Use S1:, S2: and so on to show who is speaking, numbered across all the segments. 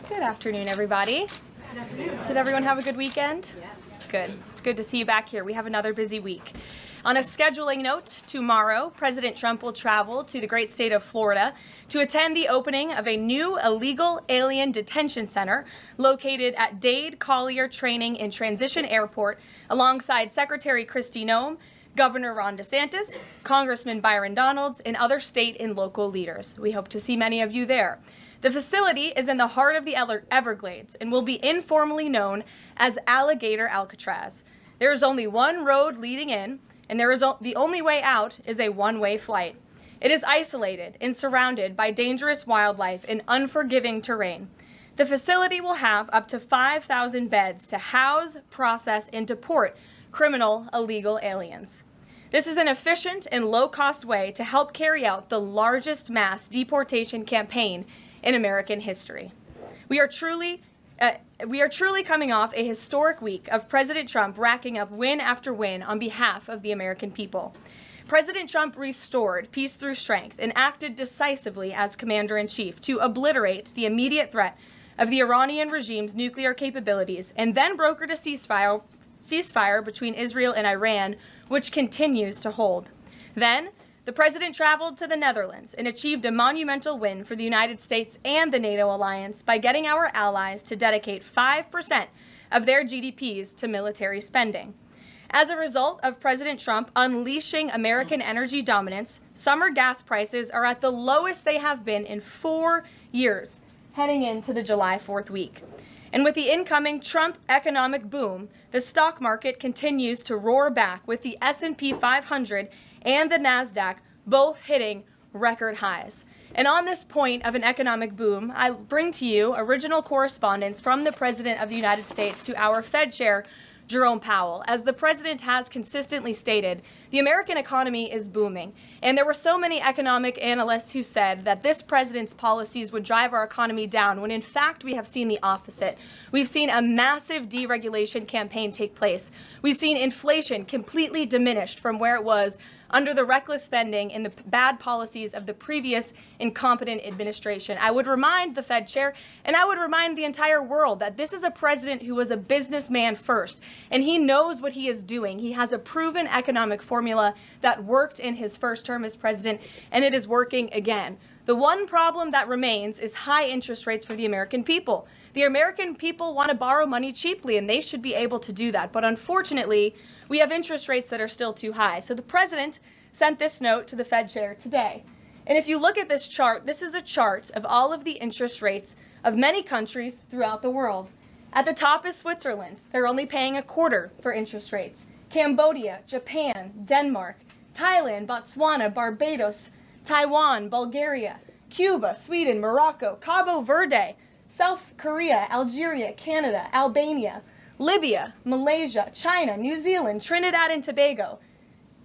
S1: Good afternoon, everybody.
S2: Good afternoon.
S1: Did everyone have a good weekend?
S2: Yes.
S1: Good. It's good to see you back here. We have another busy week. On a scheduling note, tomorrow, President Trump will travel to the great state of Florida to attend the opening of a new illegal alien detention center located at Dade Collier Training and Transition Airport alongside Secretary Kristi Noem, Governor Ron DeSantis, Congressman Byron Donalds, and other state and local leaders. We hope to see many of you there. The facility is in the heart of the Everglades and will be informally known as Alligator Alcatraz. There is only one road leading in, and the only way out is a one-way flight. It is isolated and surrounded by dangerous wildlife and unforgiving terrain. The facility will have up to 5,000 beds to house, process, and deport criminal illegal aliens. This is an efficient and low-cost way to help carry out the largest mass deportation campaign in American history. We are truly coming off a historic week of President Trump racking up win after win on behalf of the American people. President Trump restored peace through strength and acted decisively as commander-in-chief to obliterate the immediate threat of the Iranian regime's nuclear capabilities and then brokered a ceasefire between Israel and Iran, which continues to hold. Then, the president traveled to the Netherlands and achieved a monumental win for the United States and the NATO alliance by getting our allies to dedicate 5% of their GDPs to military spending. As a result of President Trump unleashing American energy dominance, summer gas prices are at the lowest they have been in 4 years, heading into the July 4th week. And with the incoming Trump economic boom, the stock market continues to roar back, with the S&P 500 and the NASDAQ both hitting record highs. And on this point of an economic boom, I bring to you original correspondence from the President of the United States to our Fed Chair, Jerome Powell. As the president has consistently stated, the American economy is booming. And there were so many economic analysts who said that this president's policies would drive our economy down, when in fact we have seen the opposite. We've seen a massive deregulation campaign take place. We've seen inflation completely diminished from where it was under the reckless spending and the bad policies of the previous incompetent administration. I would remind the Fed chair, and I would remind the entire world, that this is a president who was a businessman first, and he knows what he is doing. He has a proven economic formula that worked in his first term as president, and it is working again. The one problem that remains is high interest rates for the American people. The American people want to borrow money cheaply, and they should be able to do that. But unfortunately, we have interest rates that are still too high. So the president sent this note to the Fed chair today. And if you look at this chart, this is a chart of all of the interest rates of many countries throughout the world. At the top is Switzerland. They're only paying a quarter for interest rates. Cambodia, Japan, Denmark, Thailand, Botswana, Barbados, Taiwan, Bulgaria, Cuba, Sweden, Morocco, Cabo Verde, South Korea, Algeria, Canada, Albania, Libya, Malaysia, China, New Zealand, Trinidad and Tobago,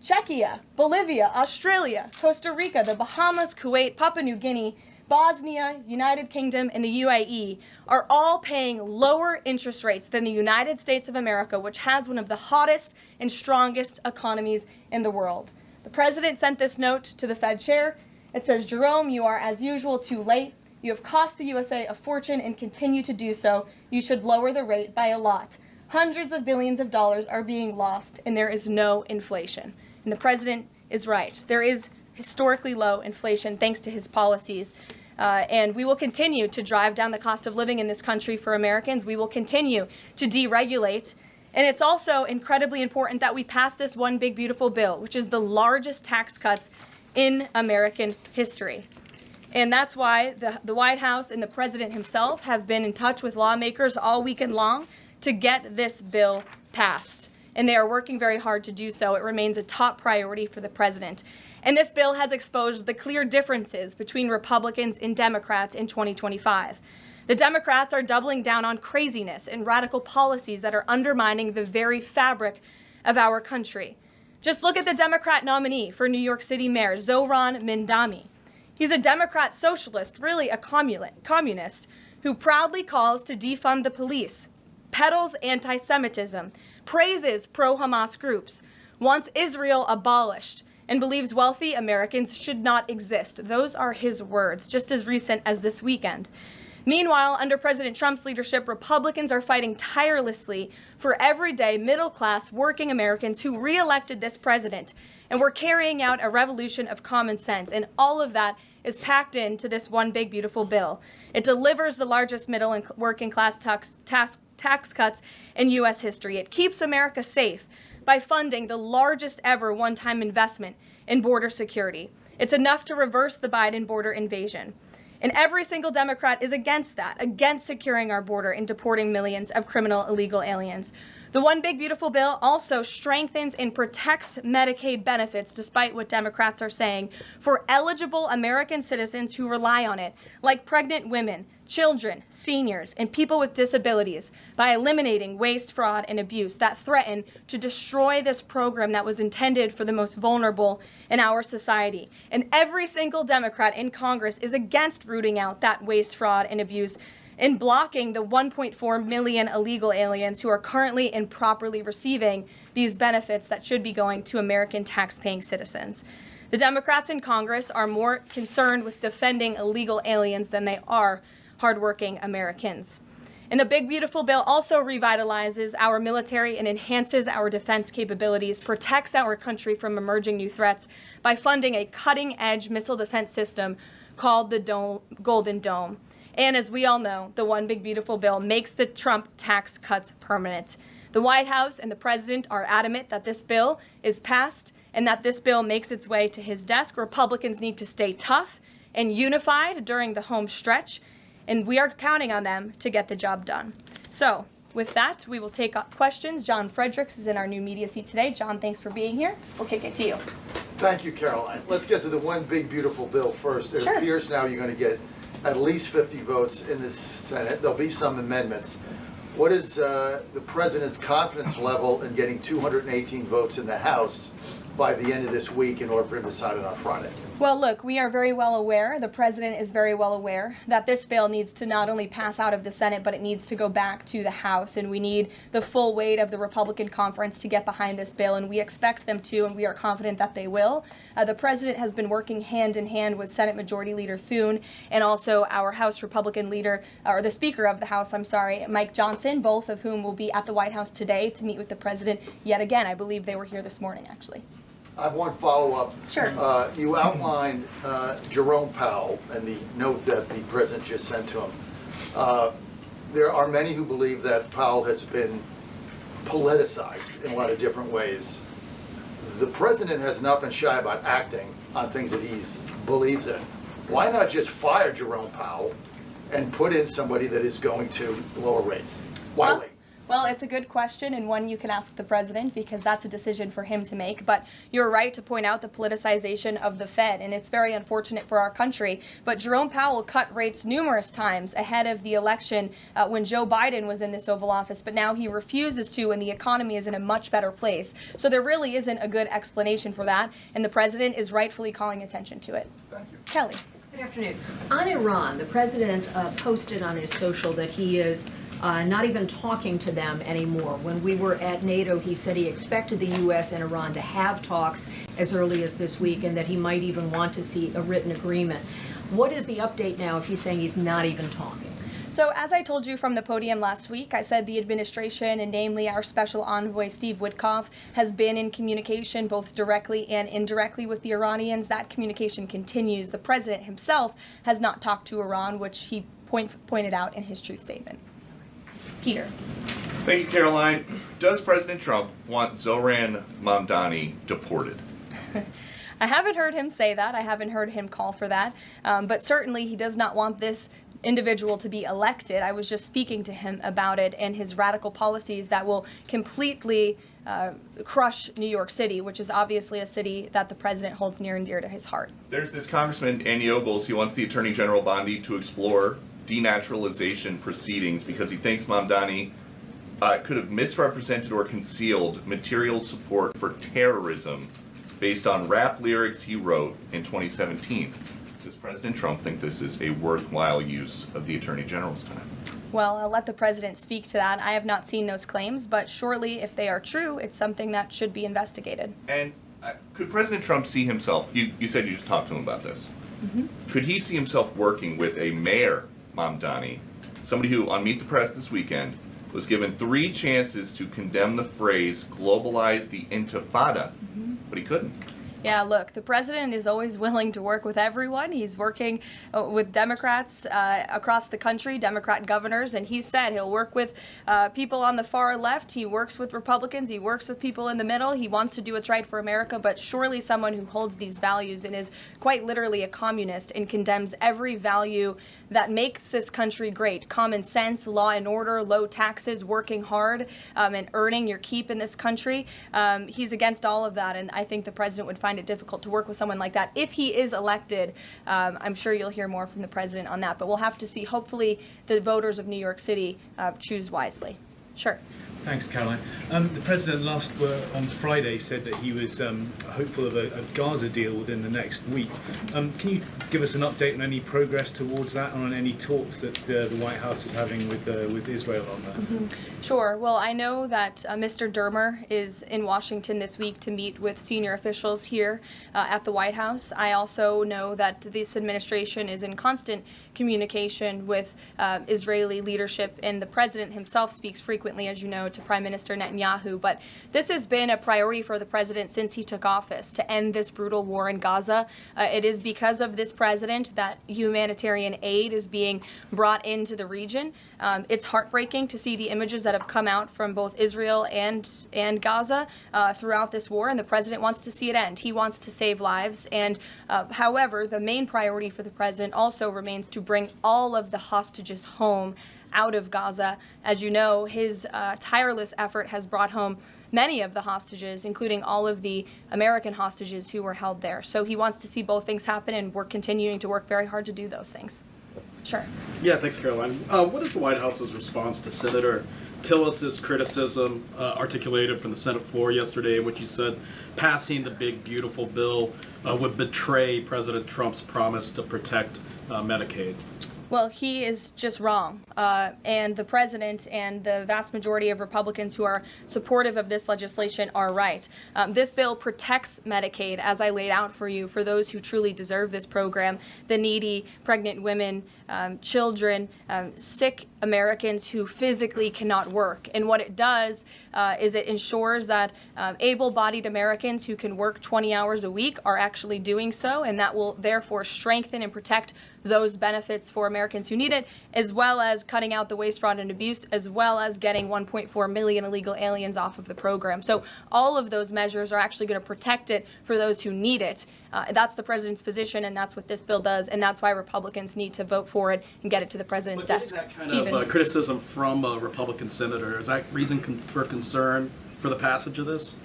S1: Czechia, Bolivia, Australia, Costa Rica, the Bahamas, Kuwait, Papua New Guinea, Bosnia, United Kingdom, and the UAE are all paying lower interest rates than the United States of America, which has one of the hottest and strongest economies in the world. The president sent this note to the Fed chair. It says, "Jerome, you are as usual too late. You have cost the USA a fortune and continue to do so. You should lower the rate by a lot. Hundreds of billions of dollars are being lost, and there is no inflation." And the president is right. There is historically low inflation thanks to his policies. And we will continue to drive down the cost of living in this country for Americans. We will continue to deregulate. And it's also incredibly important that we pass this one big, beautiful bill, which is the largest tax cuts in American history. And that's why the White House and the president himself have been in touch with lawmakers all weekend long to get this bill passed. And they are working very hard to do so. It remains a top priority for the president. And this bill has exposed the clear differences between Republicans and Democrats in 2025. The Democrats are doubling down on craziness and radical policies that are undermining the very fabric of our country. Just look at the Democrat nominee for New York City Mayor, Zohran Mamdani. He's a Democrat socialist, really a communist, who proudly calls to defund the police, peddles anti-Semitism, praises pro-Hamas groups, wants Israel abolished, and believes wealthy Americans should not exist. Those are his words, just as recent as this weekend. Meanwhile, under President Trump's leadership, Republicans are fighting tirelessly for everyday middle-class working Americans who re-elected this president. And we're carrying out a revolution of common sense. And all of that is packed into this one big, beautiful bill. It delivers the largest middle and working class tax cuts in U.S. history. It keeps America safe by funding the largest ever one-time investment in border security. It's enough to reverse the Biden border invasion. And every single Democrat is against that, against securing our border and deporting millions of criminal illegal aliens. The One Big Beautiful Bill also strengthens and protects Medicaid benefits, despite what Democrats are saying, for eligible American citizens who rely on it, like pregnant women, children, seniors, and people with disabilities, by eliminating waste, fraud, and abuse that threaten to destroy this program that was intended for the most vulnerable in our society. And every single Democrat in Congress is against rooting out that waste, fraud, and abuse, in blocking the 1.4 million illegal aliens who are currently improperly receiving these benefits that should be going to American tax-paying citizens. The Democrats in Congress are more concerned with defending illegal aliens than they are hardworking Americans. And the Big Beautiful Bill also revitalizes our military and enhances our defense capabilities, protects our country from emerging new threats by funding a cutting-edge missile defense system called the Golden Dome. And as we all know, the One Big Beautiful Bill makes the Trump tax cuts permanent. The White House and the president are adamant that this bill is passed and that this bill makes its way to his desk. Republicans need to stay tough and unified during the home stretch, and we are counting on them to get the job done. So with that, we will take up questions. John Fredericks is in our new media seat today. John, thanks for being here. We'll kick it to you.
S2: Thank you, Caroline. Let's get to the One Big Beautiful Bill first. It appears now you're going to get at least 50 votes in the Senate. There'll be some amendments. What is the president's confidence level in getting 218 votes in the House by the end of this week in order for him to sign it on Friday?
S1: Well, look, we are very well aware, the president is very well aware, that this bill needs to not only pass out of the Senate, but it needs to go back to the House, and we need the full weight of the Republican conference to get behind this bill, and we expect them to, and we are confident that they will. The president has been working hand in hand with Senate Majority Leader Thune and also our House Republican leader, or the Speaker of the House, Mike Johnson, both of whom will be at the White House today to meet with the president yet again. I believe they were here this morning, actually.
S2: I have one follow-up.
S1: Sure.
S2: You outlined Jerome Powell and the note that the president just sent to him. There are many who believe that Powell has been politicized in a lot of different ways. The president has not been shy about acting on things that he believes in. Why not just fire Jerome Powell and put in somebody that is going to lower rates? Why wait?
S1: Well, it's a good question, and one you can ask the president, because that's a decision for him to make. But you're right to point out the politicization of the Fed, and it's very unfortunate for our country. But Jerome Powell cut rates numerous times ahead of the election when Joe Biden was in this Oval Office, but now he refuses to, and the economy is in a much better place. So there really isn't a good explanation for that, and the president is rightfully calling attention to it.
S2: Thank you.
S1: Kelly.
S3: Good afternoon. On Iran, the president posted on his social that he is not even talking to them anymore. When we were at NATO, he said he expected the U.S. and Iran to have talks as early as this week, and that he might even want to see a written agreement. What is the update now if he's saying he's not even talking?
S1: So as I told you from the podium last week, I said the administration, and namely our special envoy Steve Witkoff, has been in communication both directly and indirectly with the Iranians. That communication continues. The president himself has not talked to Iran, which he pointed out in his truth statement. Peter.
S4: Thank you, Caroline. Does President Trump want Zohran Mamdani deported?
S1: I haven't heard him say that. I haven't heard him call for that. But certainly he does not want this individual to be elected. I was just speaking to him about it and his radical policies that will completely crush New York City, which is obviously a city that the president holds near and dear to his heart.
S4: There's this Congressman, Andy Ogles. He wants the Attorney General Bondi to explore denaturalization proceedings because he thinks Mamdani could have misrepresented or concealed material support for terrorism based on rap lyrics he wrote in 2017. Does President Trump think this is a worthwhile use of the Attorney General's time?
S1: Well, I'll let the president speak to that. I have not seen those claims, but surely if they are true, it's something that should be investigated.
S4: And could President Trump see himself, you said you just talked to him about this, could he see himself working with a mayor Mamdani, somebody who, on Meet the Press this weekend, was given 3 chances to condemn the phrase globalize the intifada, but he couldn't.
S1: Yeah, look, the president is always willing to work with everyone. He's working with Democrats across the country, Democrat governors, and he said he'll work with people on the far left. He works with Republicans. He works with people in the middle. He wants to do what's right for America, but surely someone who holds these values and is quite literally a communist and condemns every value that makes this country great. Common sense, law and order, low taxes, working hard, and earning your keep in this country. He's against all of that, and I think the president would find it difficult to work with someone like that. If he is elected, I'm sure you'll hear more from the president on that, but we'll have to see. Hopefully the voters of New York City choose wisely. Sure.
S5: Thanks, Caroline. The president on Friday said that he was hopeful of a Gaza deal within the next week. Can you give us an update on any progress towards that, and on any talks that the White House is having with Israel on that?
S1: Sure. Well, I know that Mr. Dermer is in Washington this week to meet with senior officials here at the White House. I also know that this administration is in constant communication with Israeli leadership, and the president himself speaks frequently, as you know, to Prime Minister Netanyahu. But this has been a priority for the president since he took office, to end this brutal war in Gaza. It is because of this president that humanitarian aid is being brought into the region. It's heartbreaking to see the images that have come out from both Israel and Gaza throughout this war, and the president wants to see it end. He wants to save lives. And however, the main priority for the president also remains to bring all of the hostages home out of Gaza. As you know, his tireless effort has brought home many of the hostages, including all of the American hostages who were held there. So he wants to see both things happen, and we're continuing to work very hard to do those things. Sure.
S6: Yeah, thanks, Caroline. What is the White House's response to Senator Tillis's criticism articulated from the Senate floor yesterday, in which he said passing the big, beautiful bill would betray President Trump's promise to protect Medicaid?
S1: Well, he is just wrong. And the president and the vast majority of Republicans who are supportive of this legislation are right. This bill protects Medicaid, as I laid out for you, for those who truly deserve this program: the needy, pregnant women, children, sick Americans who physically cannot work. And what it does is it ensures that able-bodied Americans who can work 20 hours a week are actually doing so, and that will therefore strengthen and protect those benefits for Americans who need it, as well as cutting out the waste, fraud, and abuse, as well as getting 1.4 million illegal aliens off of the program. So all of those measures are actually going to protect it for those who need it. That's the president's position, and that's what this bill does, and that's why Republicans need to vote for it and get it to the president's desk.
S6: That kind of criticism from a Republican senator, is that reason for concern for the passage of this?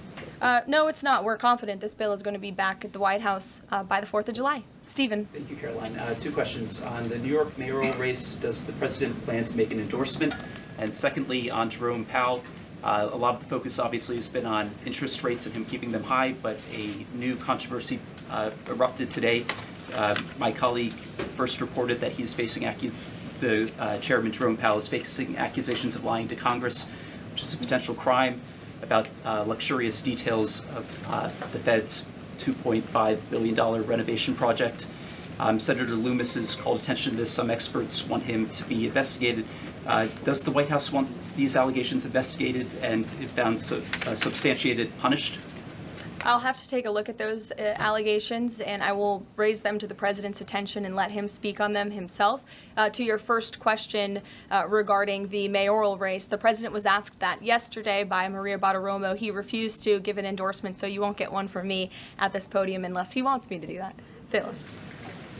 S1: No, it's not. We're confident this bill is going to be back at the White House by the 4th of July. Stephen.
S7: Thank you, Caroline. 2 questions. On the New York mayoral race, does the president plan to make an endorsement? And secondly, on Jerome Powell, a lot of the focus obviously has been on interest rates and him keeping them high, but a new controversy erupted today. My colleague first reported that he's facing Chairman Jerome Powell is facing accusations of lying to Congress, which is a potential crime, about luxurious details of the Fed's $2.5 billion renovation project. Senator Loomis has called attention to this. Some experts want him to be investigated. Does the White House want these allegations investigated and, if found substantiated, punished?
S1: I'll have to take a look at those allegations, and I will raise them to the president's attention and let him speak on them himself. To your first question regarding the mayoral race, the president was asked that yesterday by Maria Bartiromo. He refused to give an endorsement, so you won't get one from me at this podium unless he wants me to do that. Phil,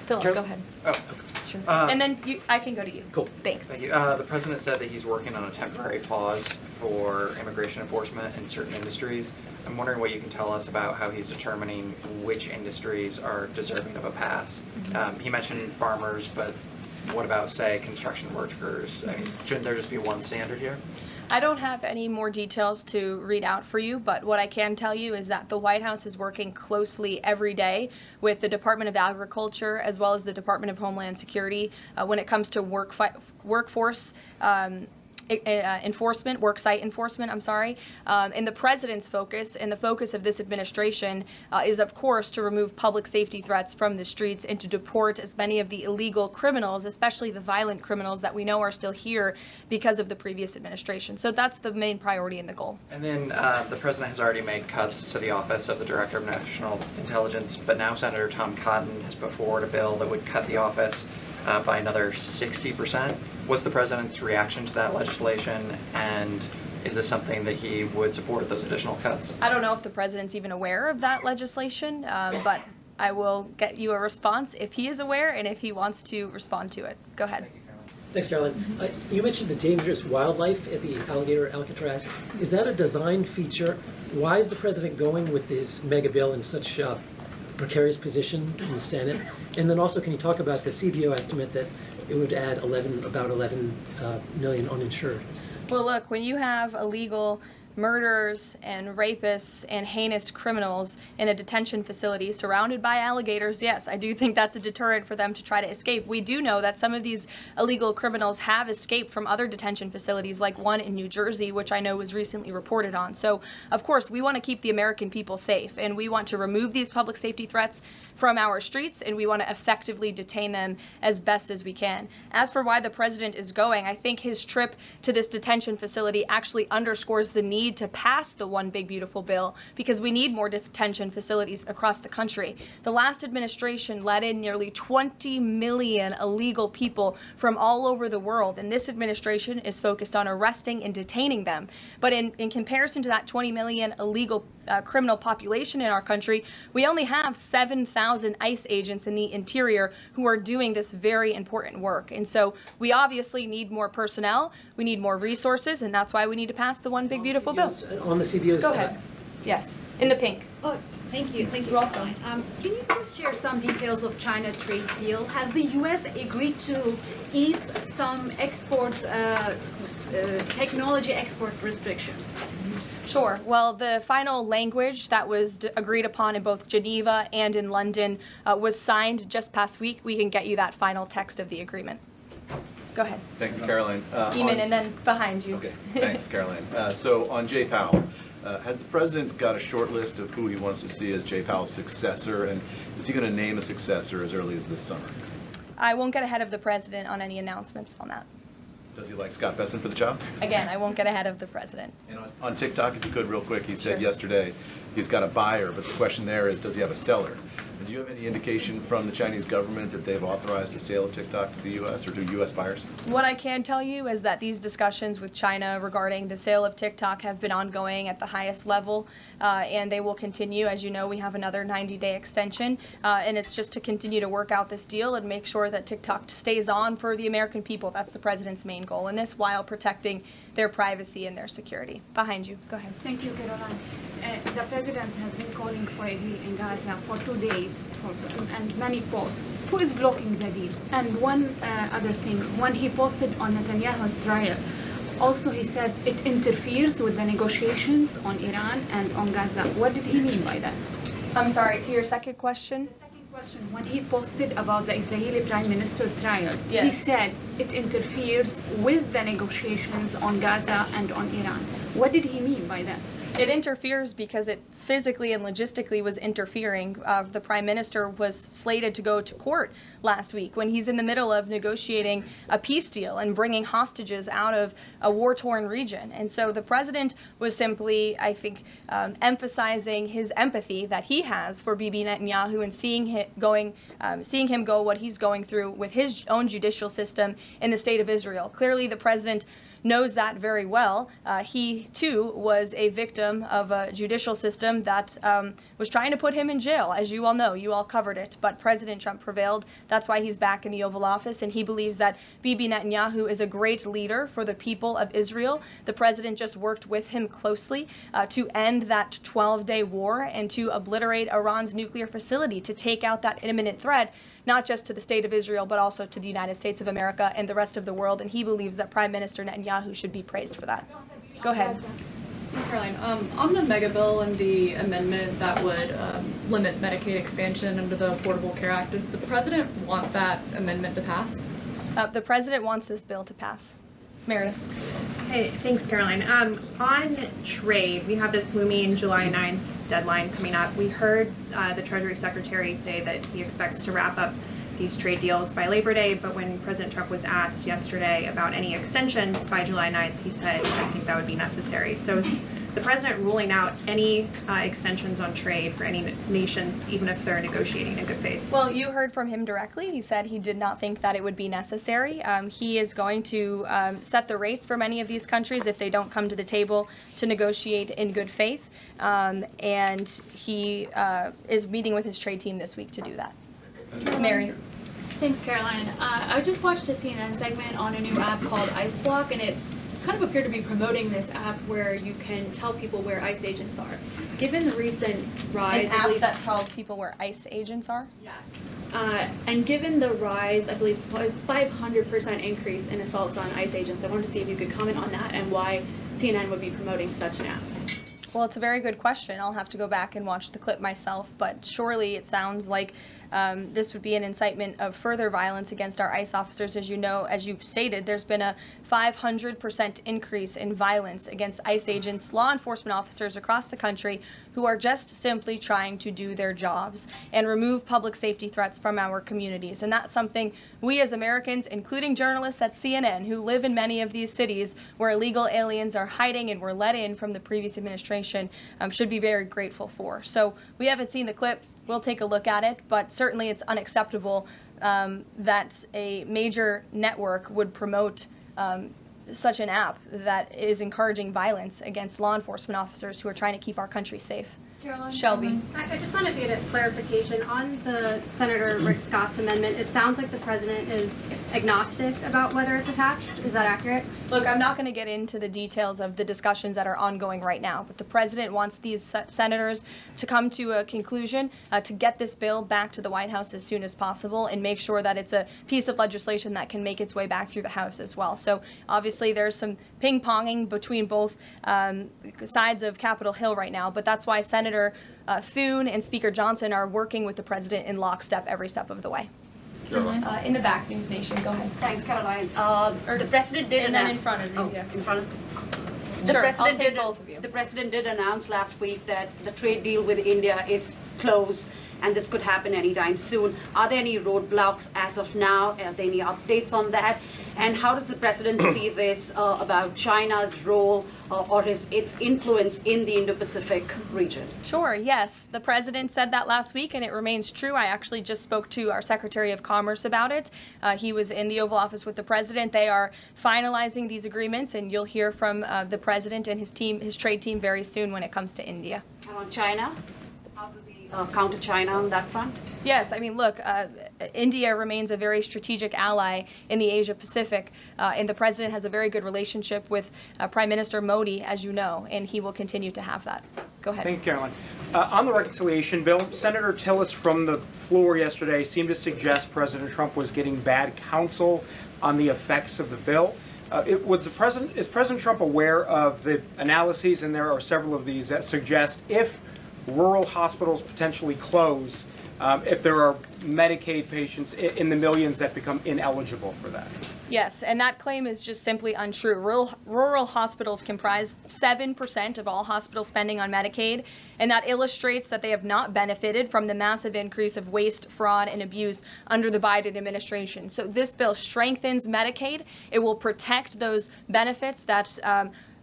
S1: go ahead.
S8: Oh, okay.
S1: Sure. And then I can go to you.
S8: Cool.
S1: Thanks.
S8: Thank you. The president said that he's working on a temporary pause for immigration enforcement in certain industries. I'm wondering what you can tell us about how he's determining which industries are deserving of a pass. He mentioned farmers, but what about, say, construction workers? I mean, shouldn't there just be one standard here?
S1: I don't have any more details to read out for you, but what I can tell you is that the White House is working closely every day with the Department of Agriculture as well as the Department of Homeland Security when it comes to workforce enforcement, worksite enforcement, I'm sorry. And the president's focus and the focus of this administration is, of course, to remove public safety threats from the streets and to deport as many of the illegal criminals, especially the violent criminals that we know are still here because of the previous administration. So that's the main priority and the goal.
S8: And then the president has already made cuts to the office of the Director of National Intelligence, but now Senator Tom Cotton has put forward a bill that would cut the office by another 60%. What's the president's reaction to that legislation, and is this something that he would support, those additional cuts?
S1: I don't know if the president's even aware of that legislation, but I will get you a response if he is aware and if he wants to respond to it. Go ahead.
S9: Thanks, Caroline. You mentioned the dangerous wildlife at the alligator Alcatraz. Is that a design feature? Why is the president going with this mega bill in such a precarious position in the Senate? And then also, can you talk about the CBO estimate that it would add about 11 million uninsured?
S1: Well, look, when you have illegal murderers and rapists and heinous criminals in a detention facility surrounded by alligators, yes, I do think that's a deterrent for them to try to escape. We do know that some of these illegal criminals have escaped from other detention facilities, like one in New Jersey, which I know was recently reported on. So, of course, we want to keep the American people safe, and we want to remove these public safety threats from our streets, and we want to effectively detain them as best as we can. As for why the president is going, I think his trip to this detention facility actually underscores the need to pass the One Big Beautiful Bill, because we need more detention facilities across the country. The last administration let in nearly 20 million illegal people from all over the world, and this administration is focused on arresting and detaining them. But in comparison to that 20 million illegal criminal population in our country, we only have 7,000 ICE agents in the interior who are doing this very important work. And so we obviously need more personnel, we need more resources, and that's why we need to pass the One Big Beautiful Bill.
S9: On the CBOs.
S1: Go ahead. Yes, in the pink.
S10: Oh, thank you. Thank you.
S1: You're welcome.
S10: Can you please share some details of China trade deal? Has the U.S. agreed to ease some export, technology export restrictions?
S1: Sure. Well, the final language that was agreed upon in both Geneva and in London was signed just past week. We can get you that final text of the agreement. Go ahead.
S11: Thank you, Caroline.
S1: Eamon, and then behind you.
S11: Okay, thanks, Caroline. So on Jay Powell, has the president got a short list of who he wants to see as Jay Powell's successor, and is he going to name a successor as early as this summer?
S1: I won't get ahead of the president on any announcements on that.
S11: Does he like Scott Besson for the job?
S1: Again, I won't get ahead of the president.
S11: And on TikTok, if you could, real quick, he said
S1: Sure.
S11: yesterday he's got a buyer, but the question there is, does he have a seller? And do you have any indication from the Chinese government that they've authorized a sale of TikTok to the U.S. or to U.S. buyers?
S1: What I can tell you is that these discussions with China regarding the sale of TikTok have been ongoing at the highest level, and they will continue. As you know, we have another 90-day extension, and it's just to continue to work out this deal and make sure that TikTok stays on for the American people. That's the president's main goal in this, while protecting their privacy and their security. Behind you. Go ahead.
S12: Thank you, Caroline. The president has been calling for a deal in Gaza for 2 days and many posts. Who is blocking the deal? And one other thing, when he posted on Netanyahu's trial, also he said it interferes with the negotiations on Iran and on Gaza. What did he mean by that?
S1: I'm sorry, to your second question?
S12: The second question, when he posted about the Israeli Prime Minister trial,
S1: Yes.
S12: he said it interferes with the negotiations on Gaza and on Iran. What did he mean by that?
S1: It interferes because it physically and logistically was interfering. The prime minister was slated to go to court last week when he's in the middle of negotiating a peace deal and bringing hostages out of a war-torn region. And so the president was simply, I think, emphasizing his empathy that he has for Bibi Netanyahu and seeing him go what he's going through with his own judicial system in the state of Israel. Clearly, the president knows that very well. He, too, was a victim of a judicial system that was trying to put him in jail, as you all know. You all covered it. But President Trump prevailed. That's why he's back in the Oval Office, and he believes that Bibi Netanyahu is a great leader for the people of Israel. The president just worked with him closely to end that 12-day war and to obliterate Iran's nuclear facility, to take out that imminent threat, not just to the state of Israel, but also to the United States of America and the rest of the world. And he believes that Prime Minister Netanyahu should be praised for that. Go ahead.
S13: Thanks, Caroline. On the mega bill and the amendment that would limit Medicaid expansion under the Affordable Care Act, does the president want that amendment to pass?
S1: The president wants this bill to pass. Meredith.
S14: Hey, thanks, Caroline. On trade, we have this looming July 9th deadline coming up. We heard the Treasury Secretary say that he expects to wrap up these trade deals by Labor Day, but when President Trump was asked yesterday about any extensions by July 9th, he said, I think that would be necessary. So is the president ruling out any extensions on trade for any nations, even if they're negotiating in good faith?
S1: Well, you heard from him directly. He said he did not think that it would be necessary. He is going to set the rates for many of these countries if they don't come to the table to negotiate in good faith. And he is meeting with his trade team this week to do that. Mary.
S13: Thanks, Caroline. I just watched a CNN segment on a new app called Ice Block, and it kind of appeared to be promoting this app where you can tell people where ICE agents are. Given the recent rise,
S1: An app that tells people where ICE agents are?
S13: Yes. And given the rise, I believe 500% increase in assaults on ICE agents, I wanted to see if you could comment on that and why CNN would be promoting such an app.
S1: Well, it's a very good question. I'll have to go back and watch the clip myself, but surely it sounds like this would be an incitement of further violence against our ICE officers. As you know, as you stated, there's been a 500% increase in violence against ICE agents, law enforcement officers across the country who are just simply trying to do their jobs and remove public safety threats from our communities. And that's something we as Americans, including journalists at CNN who live in many of these cities where illegal aliens are hiding and were let in from the previous administration, should be very grateful for. So we haven't seen the clip. We'll take a look at it, but certainly it's unacceptable that a major network would promote such an app that is encouraging violence against law enforcement officers who are trying to keep our country safe.
S15: Caroline,
S1: Shelby.
S15: I just wanted to get a clarification on the Senator Rick Scott's amendment. It sounds like the president is agnostic about whether it's attached. Is that accurate?
S1: Look, I'm not going to get into the details of the discussions that are ongoing right now, but the president wants these senators to come to a conclusion, to get this bill back to the White House as soon as possible and make sure that it's a piece of legislation that can make its way back through the House as well. So obviously there's some ping-ponging between both sides of Capitol Hill right now, but that's why Senator Thune and Speaker Johnson are working with the president in lockstep every step of the way. In the back, News Nation, go ahead.
S16: Thanks, Caroline. The president did
S1: and then in front of you, yes.
S16: In front of
S1: Sure, I'll take both of you.
S16: The president did announce last week that the trade deal with India is closed and this could happen anytime soon. Are there any roadblocks as of now? Are there any updates on that? And how does the president see this about China's role or its influence in the Indo-Pacific region?
S1: Sure, yes. The president said that last week, and it remains true. I actually just spoke to our Secretary of Commerce about it. He was in the Oval Office with the president. They are finalizing these agreements, and you'll hear from the president and his team, his trade team, very soon when it comes to India.
S16: And on China? How do we counter China on that front?
S1: Yes, I mean, look, India remains a very strategic ally in the Asia Pacific, and the president has a very good relationship with Prime Minister Modi, as you know, and he will continue to have that. Go ahead.
S17: Thank you, Caroline. On the reconciliation bill, Senator Tillis from the floor yesterday seemed to suggest President Trump was getting bad counsel on the effects of the bill. Is President Trump aware of the analyses, and there are several of these, that suggest if rural hospitals potentially close, if there are Medicaid patients in the millions that become ineligible for that?
S1: Yes, and that claim is just simply untrue. Rural hospitals comprise 7% of all hospital spending on Medicaid, and that illustrates that they have not benefited from the massive increase of waste, fraud, and abuse under the Biden administration. So this bill strengthens Medicaid. It will protect those benefits that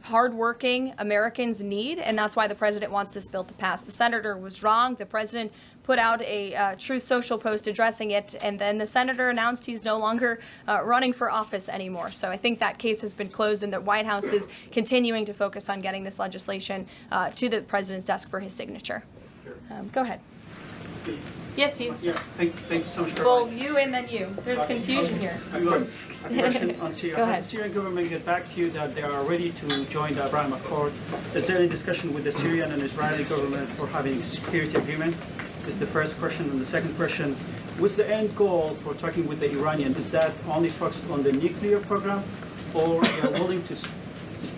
S1: hardworking Americans need, and that's why the president wants this bill to pass. The senator was wrong. The president put out a Truth Social post addressing it, and then the senator announced he's no longer running for office anymore. So I think that case has been closed, and the White House is continuing to focus on getting this legislation to the president's desk for his signature. Go ahead. Yes, you.
S18: Yeah, thank you so much.
S1: Well, you and then you. There's confusion here.
S18: A question on Syria.
S1: Go ahead.
S18: Has the Syrian government get back to you that they are ready to join the Abraham Accord? Is there any discussion with the Syrian and Israeli government for having a security agreement? This is the first question. And the second question, what's the end goal for talking with the Iranian? Is that only focused on the nuclear program, or they are willing to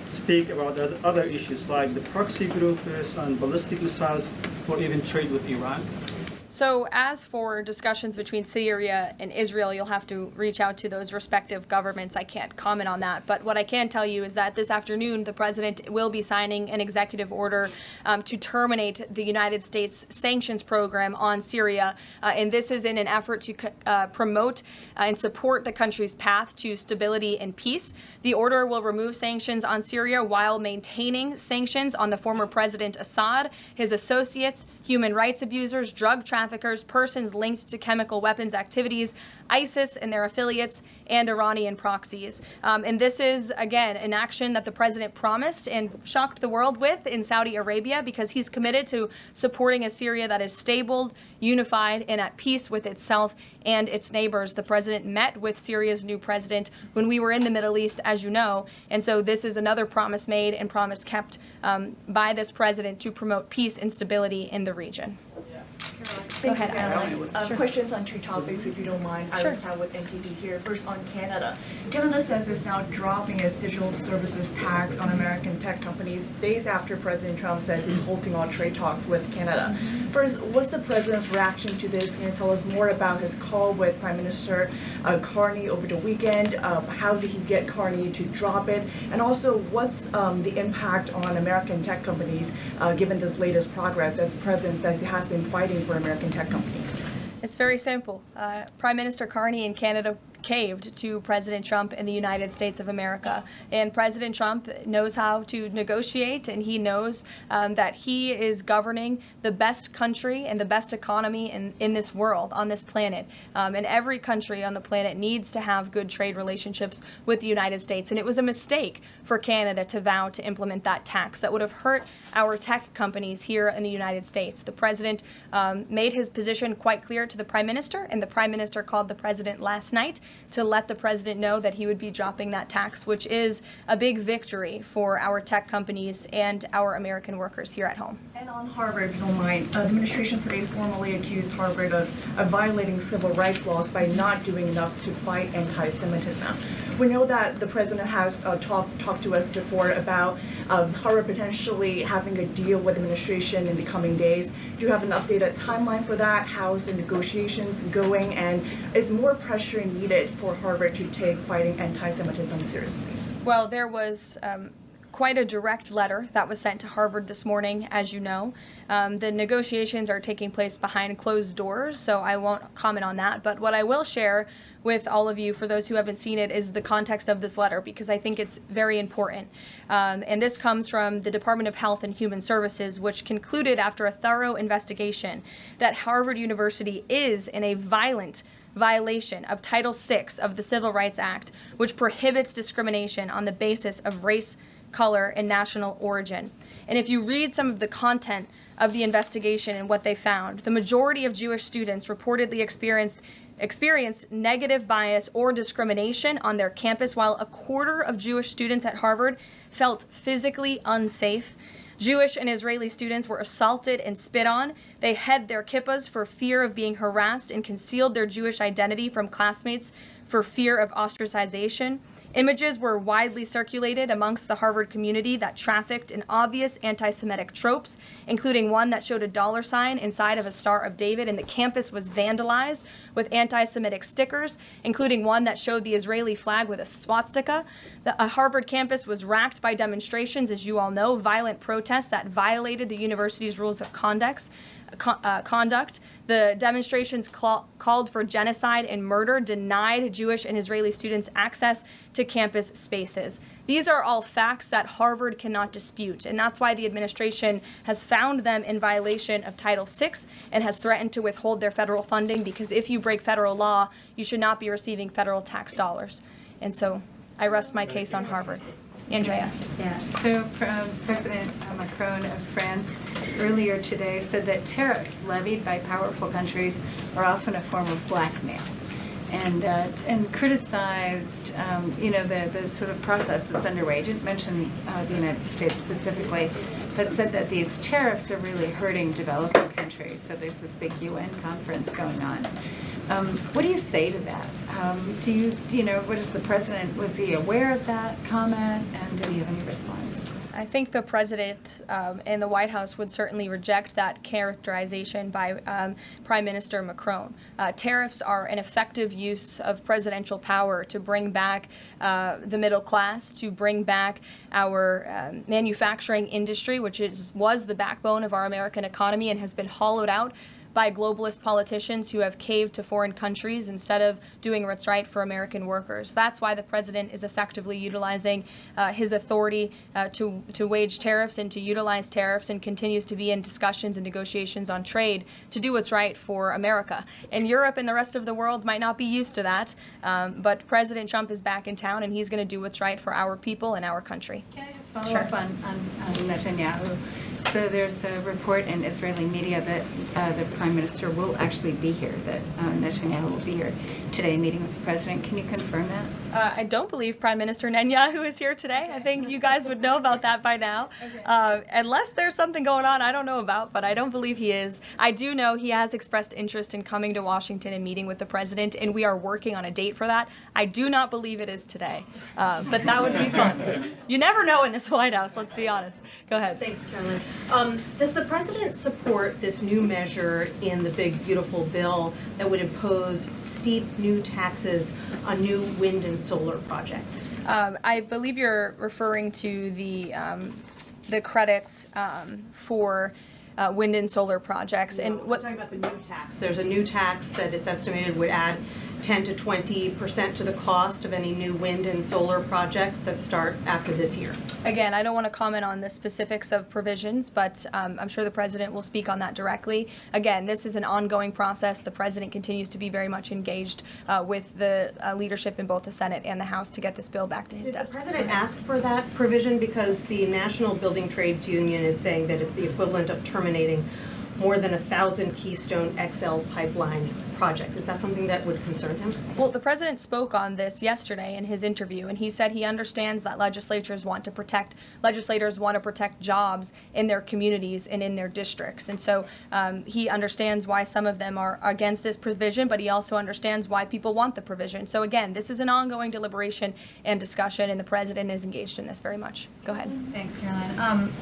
S18: speak about other issues like the proxy groups and ballistic missiles, or even trade with Iran?
S1: So as for discussions between Syria and Israel, you'll have to reach out to those respective governments. I can't comment on that. But what I can tell you is that this afternoon, the president will be signing an executive order to terminate the United States sanctions program on Syria. And this is in an effort to promote and support the country's path to stability and peace. The order will remove sanctions on Syria while maintaining sanctions on the former President Assad, his associates, human rights abusers, drug traffickers, persons linked to chemical weapons activities, ISIS and their affiliates, and Iranian proxies. And this is, again, an action that the president promised and shocked the world with in Saudi Arabia, because he's committed to supporting a Syria that is stable, unified, and at peace with itself and its neighbors. The president met with Syria's new president when we were in the Middle East, as you know, and so this is another promise made and promise kept by this president to promote peace and stability in the region. Go ahead, Iris.
S19: Sure. Questions on two topics, if you don't mind.
S1: Sure.
S19: Iris with NTD here. First on Canada. Canada says it's now dropping its digital services tax on American tech companies days after President Trump says he's halting all trade talks with Canada. First, what's the president's reaction to this? Can you tell us more about his call with Prime Minister Carney over the weekend? How did he get Carney to drop it? And also, what's the impact on American tech companies given this latest progress, as the president says he has been fighting for American tech companies?
S1: It's very simple. Prime Minister Carney in Canada caved to President Trump in the United States of America. And President Trump knows how to negotiate, and he knows that he is governing the best country and the best economy in this world, on this planet. And every country on the planet needs to have good trade relationships with the United States. And it was a mistake for Canada to vow to implement that tax that would have hurt our tech companies here in the United States. The president made his position quite clear to the Prime Minister, and the Prime Minister called the president last night to let the president know that he would be dropping that tax, which is a big victory for our tech companies and our American workers here at home.
S19: And on Harvard, if you don't mind, the administration today formally accused Harvard of violating civil rights laws by not doing enough to fight anti-Semitism. We know that the president has talked to us before about Harvard potentially having a deal with the administration in the coming days. Do you have an updated timeline for that? How's the negotiations going? And is more pressure needed for Harvard to take fighting anti-Semitism seriously?
S1: Well, there was quite a direct letter that was sent to Harvard this morning, as you know. The negotiations are taking place behind closed doors, so I won't comment on that. But what I will share with all of you, for those who haven't seen it, is the context of this letter, because I think it's very important. And this comes from the Department of Health and Human Services, which concluded after a thorough investigation that Harvard University is in a violent violation of Title VI of the Civil Rights Act, which prohibits discrimination on the basis of race, color, and national origin. And if you read some of the content of the investigation and what they found, the majority of Jewish students reportedly experienced negative bias or discrimination on their campus, while a quarter of Jewish students at Harvard felt physically unsafe. Jewish and Israeli students were assaulted and spit on. They hid their kippahs for fear of being harassed and concealed their Jewish identity from classmates for fear of ostracization. Images were widely circulated amongst the Harvard community that trafficked in obvious anti-Semitic tropes, including one that showed a $sign inside of a Star of David, and the campus was vandalized with anti-Semitic stickers, including one that showed the Israeli flag with a swastika. The Harvard campus was racked by demonstrations, as you all know, violent protests that violated the university's rules of conduct. The demonstrations called for genocide and murder, denied Jewish and Israeli students access to campus spaces. These are all facts that Harvard cannot dispute, and that's why the administration has found them in violation of Title VI and has threatened to withhold their federal funding, because if you break federal law, you should not be receiving federal tax dollars. And so I rest my case on Harvard. Andrea.
S20: Yeah, so President Macron of France earlier today said that tariffs levied by powerful countries are often a form of blackmail, and criticized the sort of process that's underway. He didn't mention the United States specifically, but said that these tariffs are really hurting developing countries. So there's this big UN conference going on. What do you say to that? What is the president, was he aware of that comment, and did he have any response?
S1: I think the president and the White House would certainly reject that characterization by Prime Minister Macron. Tariffs are an effective use of presidential power to bring back the middle class, to bring back our manufacturing industry, which was the backbone of our American economy and has been hollowed out by globalist politicians who have caved to foreign countries instead of doing what's right for American workers. That's why the president is effectively utilizing his authority to wage tariffs and to utilize tariffs, and continues to be in discussions and negotiations on trade to do what's right for America. And Europe and the rest of the world might not be used to that, but President Trump is back in town, and he's going to do what's right for our people and our country.
S20: Can I just follow up on Netanyahu? So there's a report in Israeli media that the Prime Minister will actually be here, that Netanyahu will be here today meeting with the President. Can you confirm that?
S1: I don't believe Prime Minister Netanyahu is here today. I think you guys would know about that by now. Unless there's something going on I don't know about, but I don't believe he is. I do know he has expressed interest in coming to Washington and meeting with the President, and we are working on a date for that. I do not believe it is today, but that would be fun. You never know in this White House, let's be honest. Go ahead.
S21: Thanks, Carolyn. Does the president support this new measure in the big, beautiful bill that would impose steep new taxes on new wind and solar projects?
S1: I believe you're referring to the credits for wind and solar projects.
S21: No,
S1: and
S21: we're talking about the new tax. There's a new tax that it's estimated would add 10 to 20% to the cost of any new wind and solar projects that start after this year.
S1: Again, I don't want to comment on the specifics of provisions, but I'm sure the president will speak on that directly. Again, this is an ongoing process. The president continues to be very much engaged with the leadership in both the Senate and the House to get this bill back to his desk.
S21: Did the president ask for that provision? Because the National Building Trades Union is saying that it's the equivalent of terminating more than 1,000 Keystone XL pipeline projects. Is that something that would concern him?
S1: Well, the president spoke on this yesterday in his interview, and he said he understands that legislators want to protect jobs in their communities and in their districts. And so he understands why some of them are against this provision, but he also understands why people want the provision. So again, this is an ongoing deliberation and discussion, and the president is engaged in this very much. Go ahead.
S22: Thanks, Caroline.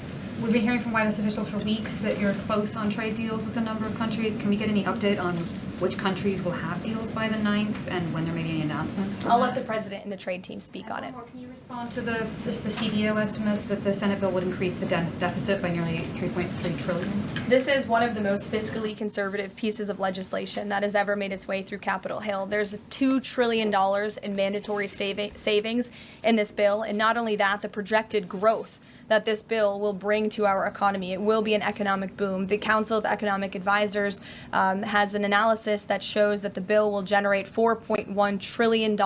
S22: We've been hearing from White House officials for weeks that you're close on trade deals with a number of countries. Can we get any update on which countries will have deals by the 9th and when there may be any announcements?
S1: I'll let the president and the trade team speak on it.
S22: Can you respond to the CBO estimate that the Senate bill would increase the deficit by nearly $3.3 trillion?
S1: This is one of the most fiscally conservative pieces of legislation that has ever made its way through Capitol Hill. There's $2 trillion in mandatory savings in this bill, and not only that, the projected growth that this bill will bring to our economy. It will be an economic boom. The Council of Economic Advisors has an analysis that shows that the bill will generate $4.1 trillion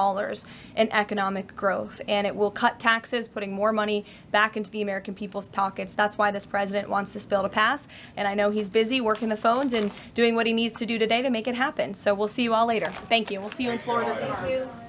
S1: in economic growth, and it will cut taxes, putting more money back into the American people's pockets. That's why this president wants this bill to pass, and I know he's busy working the phones and doing what he needs to do today to make it happen. So we'll see you all later. Thank you. We'll see you in Florida tomorrow.
S21: Thank you.